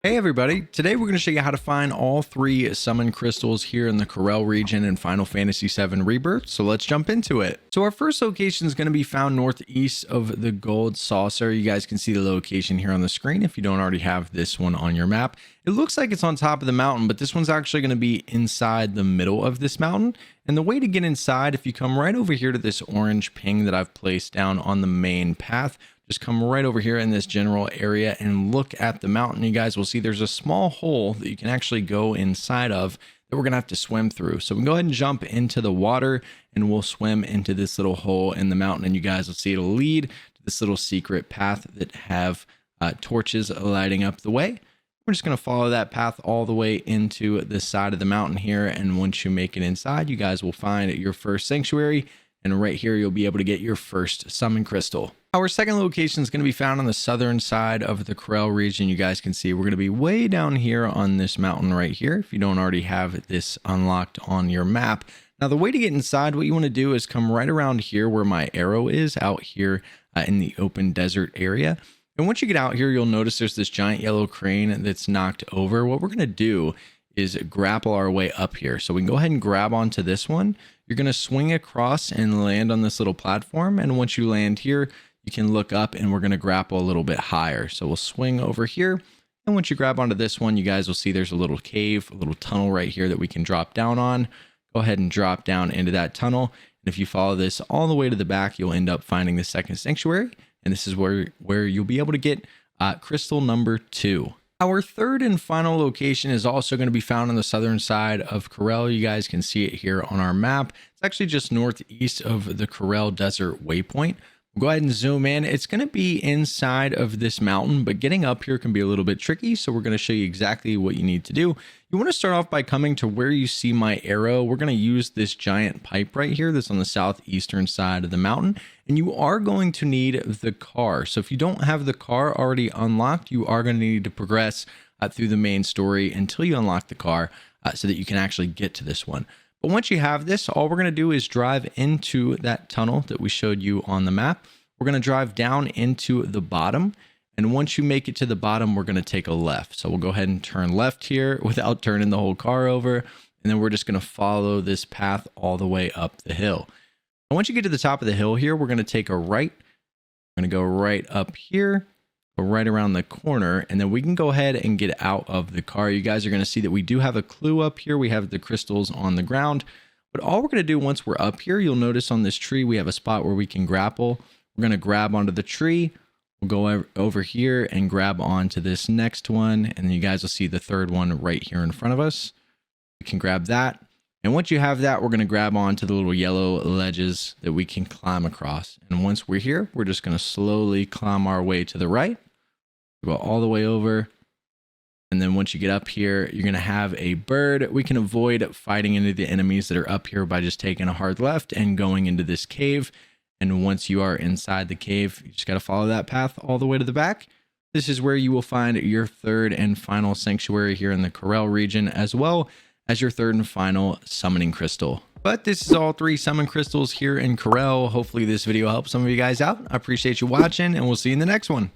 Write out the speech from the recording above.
Hey everybody, today we're going to show you how to find all three summon crystals here in the Corel region in Final Fantasy VII Rebirth, so let's jump into it. So our first location is going to be found northeast of the gold saucer. You guys can see the location here on the screen if you don't already have this one on your map. It looks like it's on top of the mountain, but this one's actually going to be inside the middle of this mountain. And the way to get inside, if you come right over here to this orange ping that I've placed down on the main path, just come right over here in this general area and look at the mountain. You guys will see there's a small hole that you can actually go inside of that we're going to have to swim through. So we can go ahead and jump into the water and we'll swim into this little hole in the mountain. And you guys will see it'll lead to this little secret path that have torches lighting up the way. We're just going to follow that path all the way into the side of the mountain here. And once you make it inside, you guys will find your first sanctuary. And right here, you'll be able to get your first summon crystal. Our second location is going to be found on the southern side of the Corel region. You guys can see we're going to be way down here on this mountain right here, if you don't already have this unlocked on your map. Now, the way to get inside, what you want to do is come right around here where my arrow is out here in the open desert area. And once you get out here, you'll notice there's this giant yellow crane that's knocked over. What we're going to do is grapple our way up here. So we can go ahead and grab onto this one. You're going to swing across and land on this little platform. And once you land here, you can look up and we're going to grapple a little bit higher. So we'll swing over here. And once you grab onto this one, you guys will see there's a little cave, a little tunnel right here that we can drop down on. Go ahead and drop down into that tunnel. And if you follow this all the way to the back, you'll end up finding the second sanctuary. And this is where you'll be able to get crystal number 2. Our third and final location is also going to be found on the southern side of Corel. You guys can see it here on our map. It's actually just northeast of the Corel Desert waypoint. We'll go ahead and zoom in. It's going to be inside of this mountain, but getting up here can be a little bit tricky. So we're going to show you exactly what you need to do. You want to start off by coming to where you see my arrow. We're going to use this giant pipe right here that's on the southeastern side of the mountain. And you are going to need the car. So if you don't have the car already unlocked, you are going to need to progress through the main story until you unlock the car so that you can actually get to this one. But once you have this, all we're going to do is drive into that tunnel that we showed you on the map. We're going to drive down into the bottom. And once you make it to the bottom, we're going to take a left. So we'll go ahead and turn left here without turning the whole car over. And then we're just going to follow this path all the way up the hill. And once you get to the top of the hill here, we're going to take a right. We're going to go right up here, go right around the corner, and then we can go ahead and get out of the car. You guys are going to see that we do have a clue up here. We have the crystals on the ground. But all we're going to do once we're up here, you'll notice on this tree, we have a spot where we can grapple. We're going to grab onto the tree. We'll go over here and grab onto this next one. And then you guys will see the third one right here in front of us. We can grab that. And once you have that, we're going to grab onto the little yellow ledges that we can climb across. And once we're here, we're just going to slowly climb our way to the right. Go all the way over. And then once you get up here, you're going to have a bird. We can avoid fighting into the enemies that are up here by just taking a hard left and going into this cave. And once you are inside the cave, you just got to follow that path all the way to the back. This is where you will find your third and final sanctuary here in the Corel region, as well as your third and final summoning crystal. But this is all three summon crystals here in Corel. Hopefully this video helps some of you guys out. I appreciate you watching, and we'll see you in the next one.